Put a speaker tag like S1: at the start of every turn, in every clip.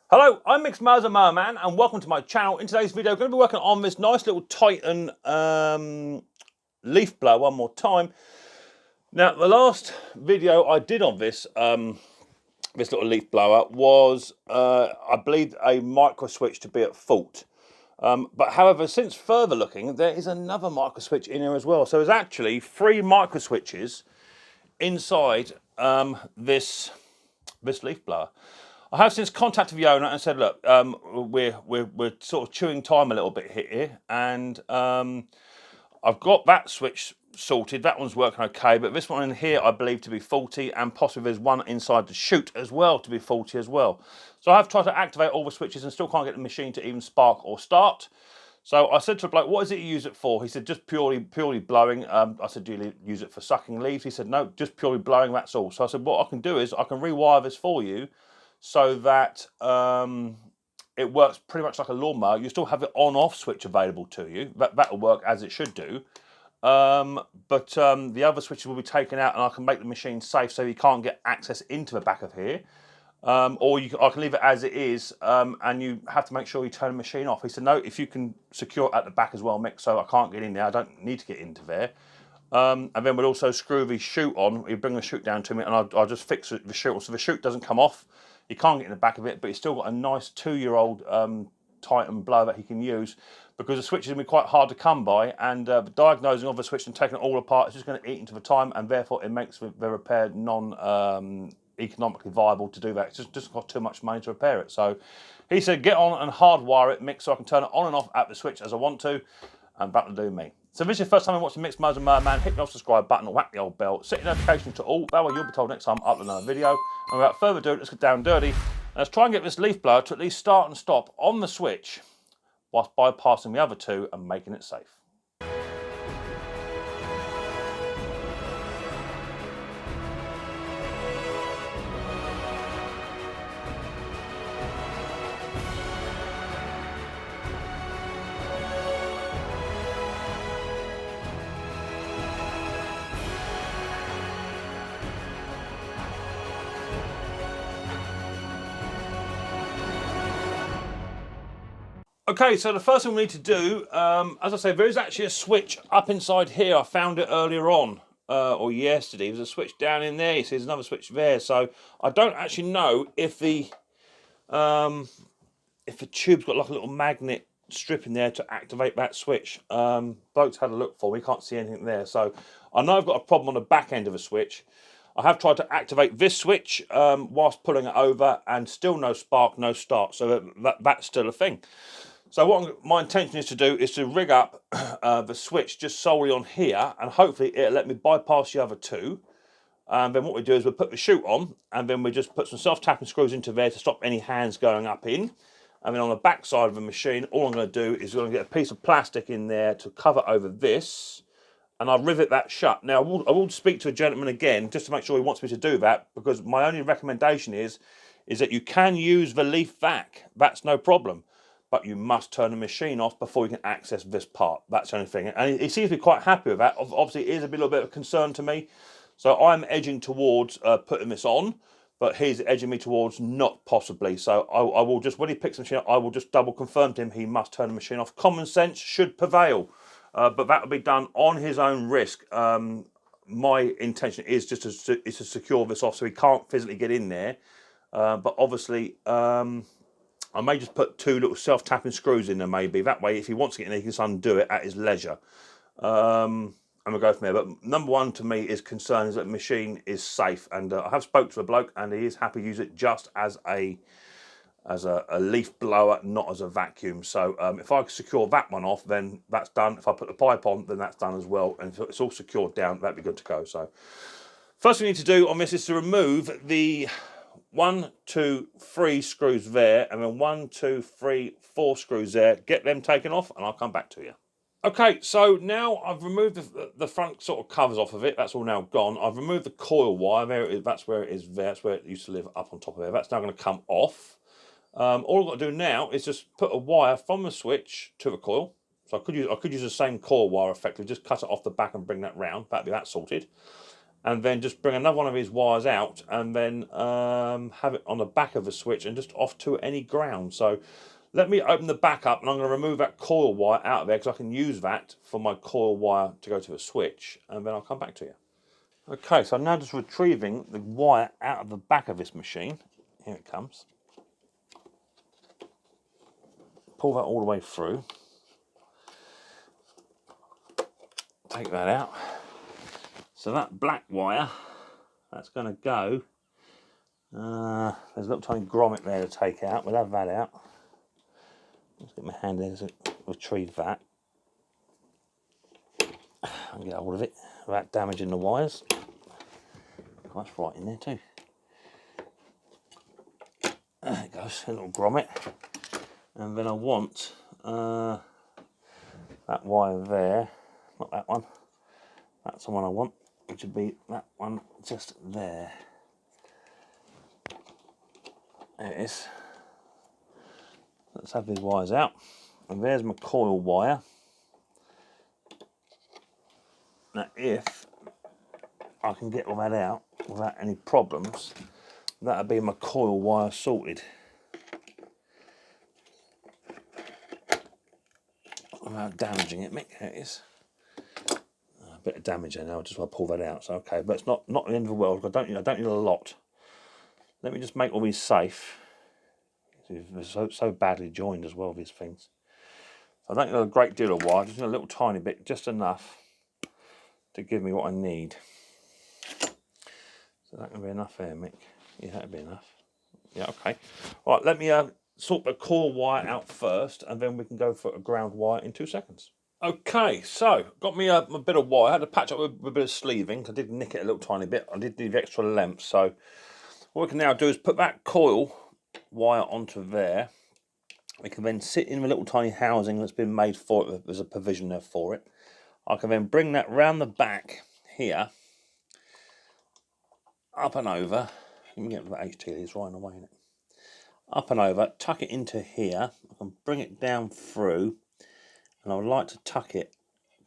S1: Hello, I'm Micks Mowers, a Mower man, and welcome to my channel. In today's video, I'm going to be working on this nice little Titan leaf blower one more time. Now, the last video I did on this this little leaf blower was, I believe, a micro switch to be at fault. But however, since further looking, there is another micro switch in here as well. So there's actually 3 micro switches inside this leaf blower. I have since contacted the owner and said, look, we're sort of chewing time a little bit here, and I've got that switch sorted. That one's working okay, but this one in here I believe to be faulty, and possibly there's one inside the chute as well to be faulty as well. So I have tried to activate all the switches and still can't get the machine to even spark or start. So I said to the bloke, what is it you use it for? He said, just purely blowing. I said, do you use it for sucking leaves? He said, no, just purely blowing, that's all. So I said, what I can do is I can rewire this for you so that it works pretty much like a lawnmower. You still have the on-off switch available to you. That'll work as it should do. But the other switches will be taken out, and I can make the machine safe so you can't get access into the back of here. Or I can leave it as it is, and you have to make sure you turn the machine off. He said, no, if you can secure it at the back as well, Mick, so I can't get in there. I don't need to get into there. And then we'll also screw the chute on. You bring the chute down to me, and I'll just fix the chute so the chute doesn't come off. You can't get in the back of it, but he's still got a nice 2-year-old Titan blower that he can use, because the switch is going to be quite hard to come by, and diagnosing of the switch and taking it all apart is just going to eat into the time, and therefore it makes the repair economically viable to do that. It's just got too much money to repair it. So he said, get on and hardwire it, Mick, so I can turn it on and off at the switch as I want to, and that'll do me. So if this is your first time watching Micks Mowers and Mower Man, hit the old subscribe button or whack the old bell, set your notifications to all, that way you'll be told next time I upload another video. And without further ado, let's get down dirty, and let's try and get this leaf blower to at least start and stop on the switch whilst bypassing the other 2 and making it safe. Okay, so the first thing we need to do, as I say, there is actually a switch up inside here. I found it earlier on, or yesterday. There's a switch down in there. You see, there's another switch there. So I don't actually know if the tube's got like a little magnet strip in there to activate that switch. Bloke's had a look for me. Can't see anything there. So I know I've got a problem on the back end of a switch. I have tried to activate this switch whilst pulling it over, and still no spark, no start. So that's still a thing. So what my intention is to do is to rig up the switch just solely on here, and hopefully it'll let me bypass the other 2. And then what we do is we'll put the chute on, and then we just put some self-tapping screws into there to stop any hands going up in. And then on the back side of the machine, all I'm going to do is I'm going to get a piece of plastic in there to cover over this, and I'll rivet that shut. Now I will speak to a gentleman again just to make sure he wants me to do that, because my only recommendation is that you can use the leaf vac. That's no problem. But you must turn the machine off before you can access this part. That's the only thing. And he seems to be quite happy with that. Obviously, it is a little bit of a concern to me. So I'm edging towards putting this on, but he's edging me towards not possibly. So I will just, when he picks the machine up, I will just double confirm to him he must turn the machine off. Common sense should prevail, but that will be done on his own risk. My intention is just to secure this off so he can't physically get in there. But obviously, I may just put 2 little self-tapping screws in there, maybe. That way, if he wants to get in there, he can just undo it at his leisure. And we'll go from there. But number one to me is concern is that the machine is safe. And I have spoke to a bloke, and he is happy to use it just as a leaf blower, not as a vacuum. So if I secure that one off, then that's done. If I put the pipe on, then that's done as well. And if it's all secured down, that'd be good to go. So first thing we need to do on this is to remove the 1, 2, 3 screws there, and then 1, 2, 3, 4 screws there. Get them taken off, and I'll come back to you. Okay, so now I've removed the front sort of covers off of it. That's all now gone. I've removed the coil wire. There it is. That's where it is there. That's where it used to live, up on top of there. That's now going to come off. All I've got to do now is just put a wire from the switch to the coil. So I could use the same coil wire effectively, just cut it off the back and bring that round. That'd be that sorted. and then just bring another one of his wires out, and then have it on the back of the switch and just off to any ground. So let me open the back up, and I'm going to remove that coil wire out of there because I can use that for my coil wire to go to the switch, and then I'll come back to you. Okay, so I'm now just retrieving the wire out of the back of this machine. Here it comes. Pull that all the way through. Take that out. So that black wire, that's going to go. There's a little tiny grommet there to take out. We'll have that out. Let's get my hand in to retrieve that. And get hold of it without damaging the wires. Oh, that's right in there too. There it goes, a little grommet. And then I want that wire there, not that one. That's the one I want, which would be that one just there. There it is. Let's have these wires out. And there's my coil wire. Now if I can get all that out without any problems, that'll be my coil wire sorted. Without damaging it, Mick, there it is. A bit of damage there now, just want to pull that out. So okay, but it's not the end of the world. I don't need a lot. Let me just make all these safe. They're so badly joined as well, these things. I don't need a great deal of wire, just a little tiny bit, just enough to give me what I need. So that can be enough there, Mick. Yeah, that'll be enough. Yeah, okay. All right, let me sort the coil wire out first, and then we can go for a ground wire in 2 seconds. Okay, so got me a bit of wire. I had to patch up with a bit of sleeving. I did nick it a little tiny bit. I did need extra length. So what we can now do is put that coil wire onto there. We can then sit in a little tiny housing that's been made for it. There's a provision there for it. I can then bring that round the back here, up and over. You can get the HT leads right away in it. Up and over, tuck it into here. I can bring it down through, and I would like to tuck it,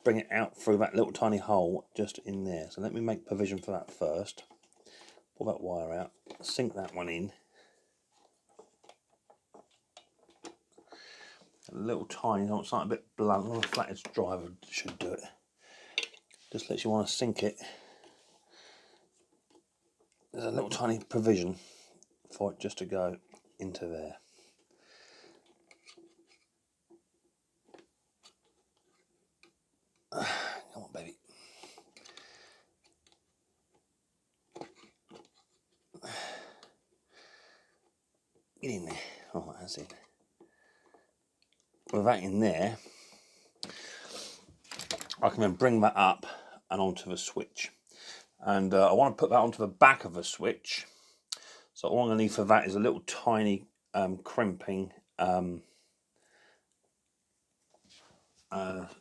S1: bring it out through that little tiny hole just in there. So let me make provision for that first. Pull that wire out, sink that one in. A little tiny, it's not a bit blunt, a flathead driver should do it. Just lets you want to sink it. There's a little tiny provision for it just to go into there. Come on, baby. Get in there. Oh, that's it. With that in there, I can then bring that up and onto the switch. And I want to put that onto the back of the switch. So all I'm going to need for that is a little tiny crimping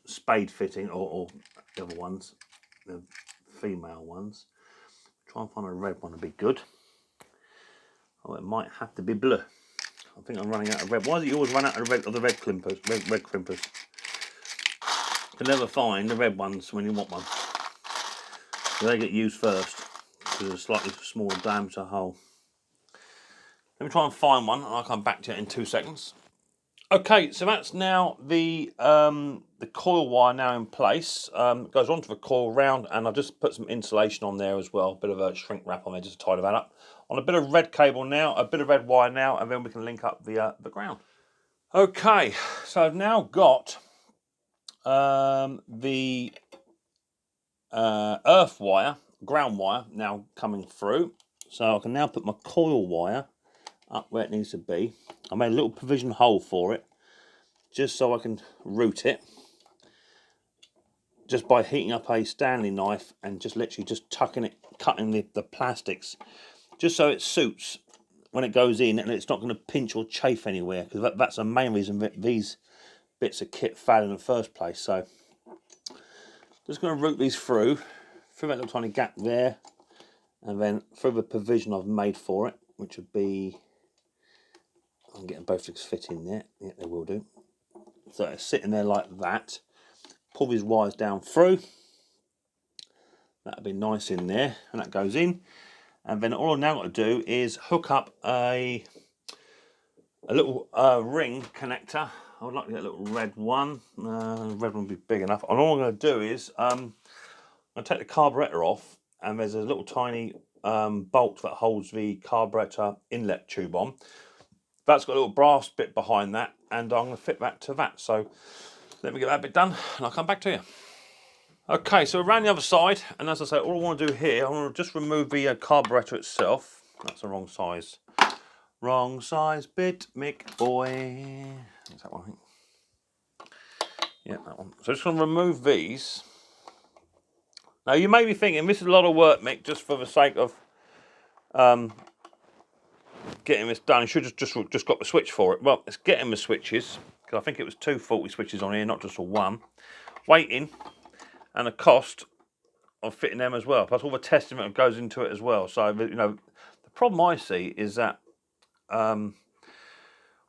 S1: spade fitting, or the other ones, the female ones. Try and find a red one to be good. Oh, it might have to be blue. I think I'm running out of red. Why do you always run out of the red crimpers? Red crimpers. You can never find the red ones when you want one. So they get used first because there's a slightly smaller diameter hole. Let me try and find one, and I'll come back to it in 2 seconds. Okay, so that's now the coil wire now in place. It goes onto the coil round, and I've just put some insulation on there as well. A bit of a shrink wrap on there just to tidy that up. On a bit of red cable now, a bit of red wire now, and then we can link up the ground. Okay, so I've now got the earth wire, ground wire now coming through. So I can now put my coil wire up where it needs to be. I made a little provision hole for it, just so I can route it, just by heating up a Stanley knife and just literally just tucking it, cutting the plastics, just so it suits when it goes in and it's not going to pinch or chafe anywhere, because that's the main reason that these bits of kit fail in the first place. So just going to route these through that little tiny gap there, and then through the provision I've made for it, which would be, I'm getting both to fit in there. Yeah, they will do. So it's sitting there like that. Pull these wires down through. That'll be nice in there, and that goes in. And then all I've now got to do is hook up a little ring connector. I would like to get a little red one. Red one would be big enough. And all I'm going to do is I'm going to take the carburetor off, and there's a little tiny bolt that holds the carburetor inlet tube on. That's got a little brass bit behind that, and I'm going to fit that to that. So let me get that bit done, and I'll come back to you. Okay, so around the other side, and as I say, all I want to do here, I want to just remove the carburetor itself. That's the wrong size. Wrong size bit, Mick boy. Is that one? I think. Yeah, that one. So just going to remove these. Now you may be thinking this is a lot of work, Mick, just for the sake of getting this done. You should have just got the switch for it. Well, it's getting the switches, because I think it was 2 40 switches on here, not just a one. Waiting, and the cost of fitting them as well. Plus all the testing that goes into it as well. So you know, the problem I see is that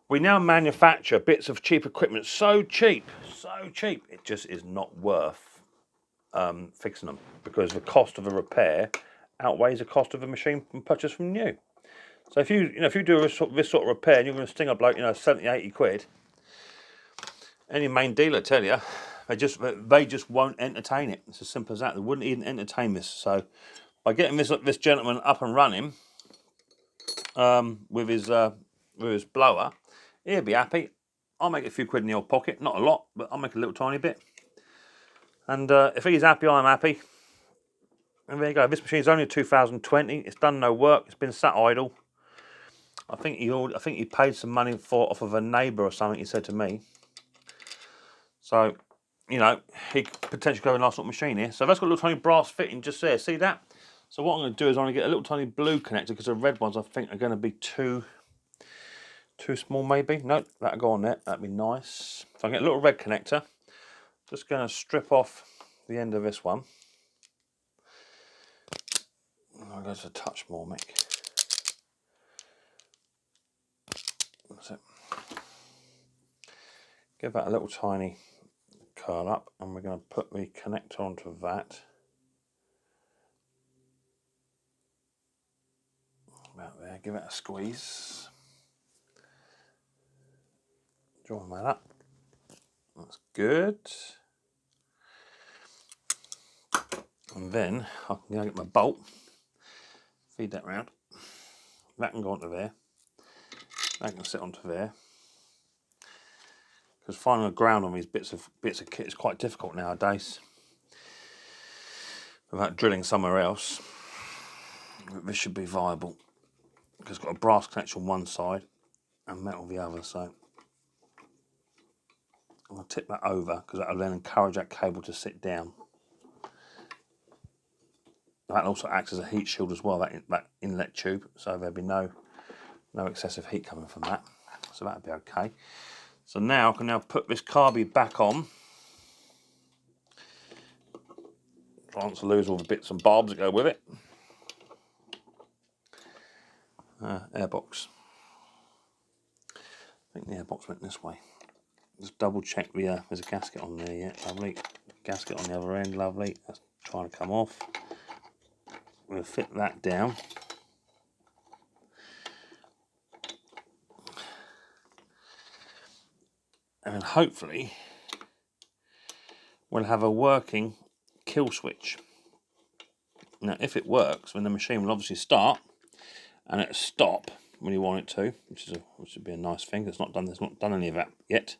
S1: we now manufacture bits of cheap equipment so cheap, it just is not worth fixing them, because the cost of a repair outweighs the cost of a machine purchased from new. So if you do this sort of repair and you're going to sting a bloke, 70, 80 quid, any main dealer tell you, they just won't entertain it. It's as simple as that. They wouldn't even entertain this. So by getting this gentleman up and running with his blower, he'll be happy. I'll make a few quid in the old pocket, not a lot, but I'll make a little tiny bit. And if he's happy, I'm happy. And there you go. This machine's only a 2020. It's done no work. It's been sat idle. I think he paid some money off of a neighbour or something, he said to me. So, he could potentially go a nice little machine here. So that's got a little tiny brass fitting just there. See that? So what I'm going to do is I'm going to get a little tiny blue connector, because the red ones I think are going to be too small maybe. No, that'll go on there. That'd be nice. So I get a little red connector. Just going to strip off the end of this one. I'll go to a touch more, Mick. That's it. Give that a little tiny curl up, and we're going to put the connector onto that. About there, give it a squeeze. Join that up. That's good. And then I can go get my bolt, feed that round. That can go onto there. That can sit onto there. Because finding a ground on these bits of kit is quite difficult nowadays. Without drilling somewhere else, but this should be viable. Because it's got a brass connection on one side and metal the other. So I'll tip that over, because that'll then encourage that cable to sit down. That also acts as a heat shield as well, that inlet tube, so there'll be no excessive heat coming from that. So that'll be okay. So now I can put this carby back on. Try not to lose all the bits and barbs that go with it. Airbox. I think the airbox went this way. Just double check there's a gasket on there, yeah, lovely. Gasket on the other end, lovely. That's trying to come off. We'll fit that down. And then hopefully we'll have a working kill switch. Now if it works, then the machine will obviously start and it'll stop when you want it to, which would be a nice thing. It's not done any of that yet.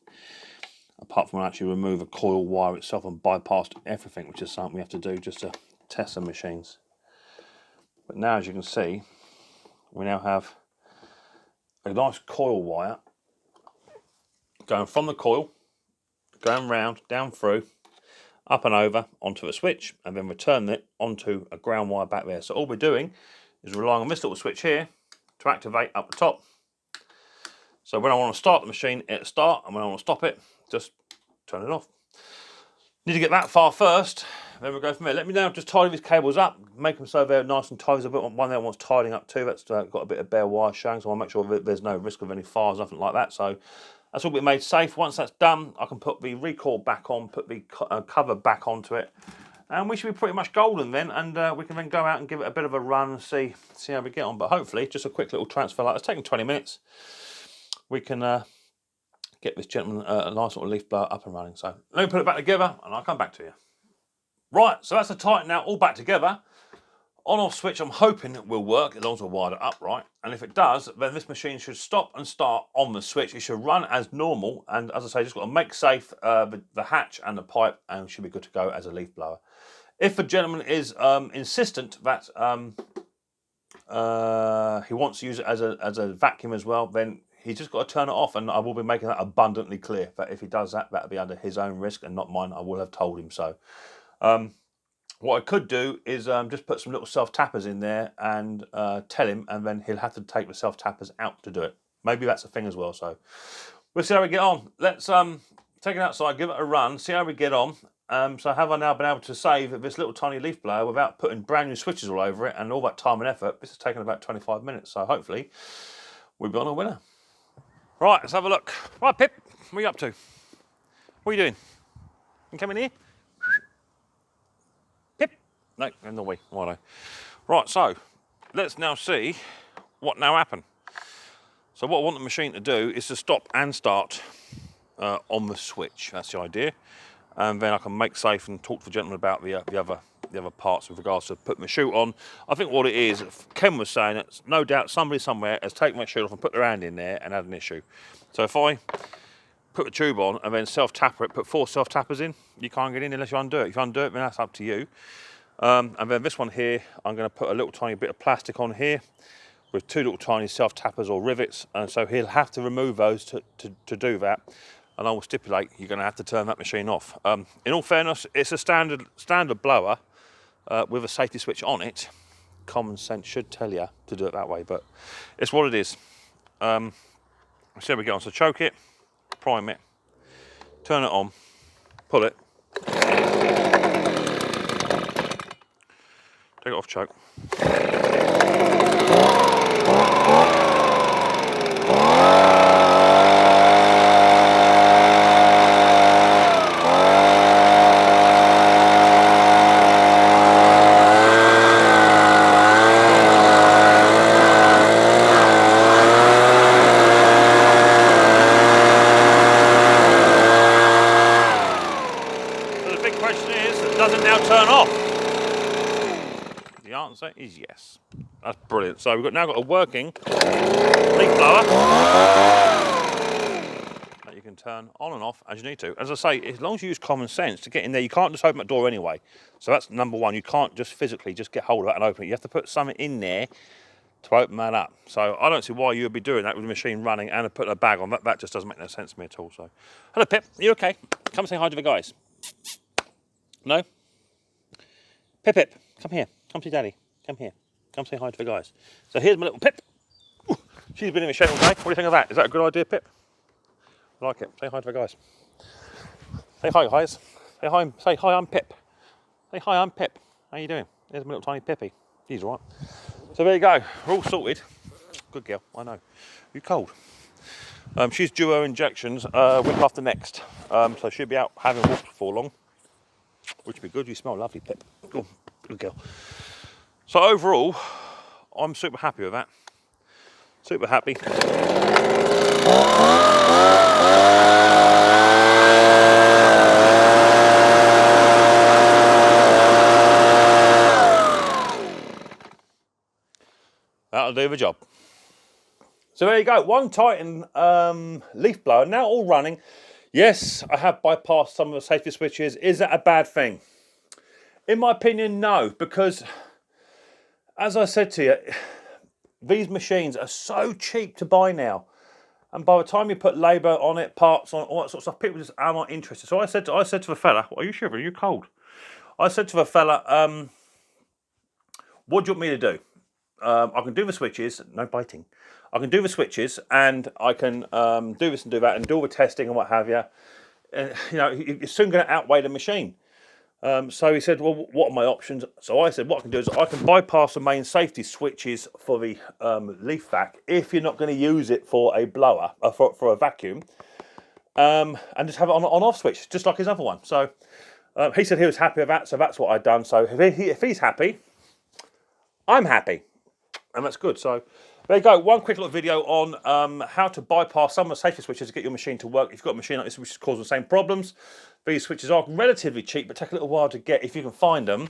S1: Apart from actually remove a coil wire itself and bypass everything, which is something we have to do just to test the machines. But now, as you can see, we now have a nice coil wire going from the coil, going round, down through, up and over onto a switch, and then return it onto a ground wire back there. So all we're doing is relying on this little switch here to activate up the top. So when I want to start the machine, it'll start, and when I want to stop it, just turn it off. Need to get that far first, then we'll go from there. Let me now just tidy these cables up, make them so they're nice and tight. There's a bit one there wants tidying up too. That's got a bit of bare wire showing, so I want to make sure that there's no risk of any fires, nothing like that. So that's all been made safe. Once that's done, I can put the recoil back on, put the cover back onto it, and we should be pretty much golden then, and we can then go out and give it a bit of a run and see how we get on. But hopefully, just a quick little transfer like it's taken 20 minutes, we can get this gentleman a nice little leaf blower up and running. So let me put it back together and I'll come back to you. Right, so that's the Titan now all back together. On-off switch, I'm hoping it will work as long as I wire it up right. And if it does, then this machine should stop and start on the switch. It should run as normal. And as I say, just got to make safe the hatch and the pipe, and it should be good to go as a leaf blower. If the gentleman is insistent that he wants to use it as a vacuum as well, then he's just got to turn it off, and I will be making that abundantly clear. That if he does that, that'll be under his own risk and not mine. I will have told him so. What I could do is just put some little self-tappers in there and tell him, and then he'll have to take the self-tappers out to do it. Maybe that's a thing as well, so we'll see how we get on. Let's take it outside, give it a run, see how we get on. So have I now been able to save this little tiny leaf blower without putting brand new switches all over it, and all that time and effort? This has taken about 25 minutes, so hopefully we've got a winner. Right, let's have a look. Right, Pip, what are you up to? What are you doing? You come in here? No, in the way. Righto. Right, so let's now see what now happened. So what I want the machine to do is to stop and start on the switch. That's the idea. And then I can make safe and talk to the gentleman about the other parts with regards to putting my chute on. I think what it is, Ken was saying, it's no doubt somebody somewhere has taken my chute off and put their hand in there and had an issue. So if I put the tube on and then self-tapper it, put 4 self-tappers in, you can't get in unless you undo it. If you undo it, then that's up to you. And then this one here, I'm going to put a little tiny bit of plastic on here with 2 little tiny self-tappers or rivets, and so he'll have to remove those to do that, and I will stipulate you're going to have to turn that machine off. In all fairness, it's a standard blower with a safety switch on it. Common sense should tell you to do it that way, but it's what it is. So there we go. So choke it, prime it, turn it on, pull it. Take it off choke. So the big question is, does it now turn off? The answer is yes. That's brilliant. So we've now got a working leaf blower that you can turn on and off as you need to. As I say, as long as you use common sense to get in there, you can't just open that door anyway. So that's number one. You can't just physically just get hold of it and open it. You have to put something in there to open that up. So I don't see why you would be doing that with the machine running and putting a bag on. That just doesn't make no sense to me at all. So, hello Pip, are you okay? Come say hi to the guys. No? Pip, come here. Come see Daddy. Come here. Come say hi to the guys. So here's my little Pip. Ooh, she's been in the shed all day. What do you think of that? Is that a good idea, Pip? I like it. Say hi to the guys. Say hi, guys. Say hi. Say hi. I'm Pip. Say hi. I'm Pip. How you doing? There's my little tiny Pippy. She's all right. So there you go. We're all sorted. Good girl. I know. You cold? She's due her injections week after next. So she'll be out having walks before long, which would be good. You smell lovely, Pip. Good girl. So overall, I'm super happy with that. Super happy. That'll do the job. So there you go. One Titan leaf blower, now all running. Yes, I have bypassed some of the safety switches. Is that a bad thing? In my opinion, no, because as I said to you, these machines are so cheap to buy now. And by the time you put labour on it, parts on it, all that sort of stuff, people just are not interested. So I said to the fella, are you shivering? Are you cold? I said to the fella, what do you want me to do? I can do the switches, no biting. I can do the switches and I can do this and do that and do all the testing and what have you. You know, it's soon going to outweigh the machine. So he said, well, what are my options? So I said, what I can do is I can bypass the main safety switches for the leaf vac if you're not going to use it for a blower, for a vacuum, and just have it on an on-off switch, just like his other one. So He said he was happy with that, so that's what I'd done. So if he's happy, I'm happy, and that's good. So there you go. One quick little video on how to bypass some of the safety switches to get your machine to work. If you've got a machine like this which is causing the same problems, these switches are relatively cheap, but take a little while to get if you can find them.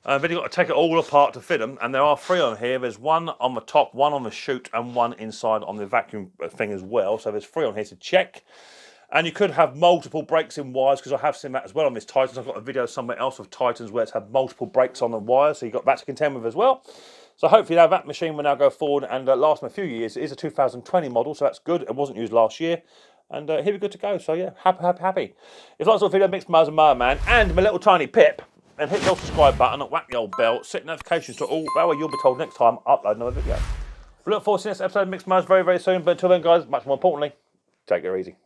S1: Then you've got to take it all apart to fit them, and there are 3 on here. There's one on the top, one on the chute, and one inside on the vacuum thing as well. So there's 3 on here to check. And you could have multiple breaks in wires, because I have seen that as well on this Titans. I've got a video somewhere else of Titans where it's had multiple breaks on the wires, so you've got that to contend with as well. So hopefully now that machine will now go forward and last me a few years. It is a 2020 model, so that's good. It wasn't used last year. And here we're good to go. So yeah, happy. If you like this video, Micks Mowers and Mower Man, and my little tiny Pip, and hit the old subscribe button and whack the old bell, set notifications to all, that way you'll be told next time I upload another video. We look forward to the next episode of Micks Mowers very, very soon. But until then, guys, much more importantly, take it easy.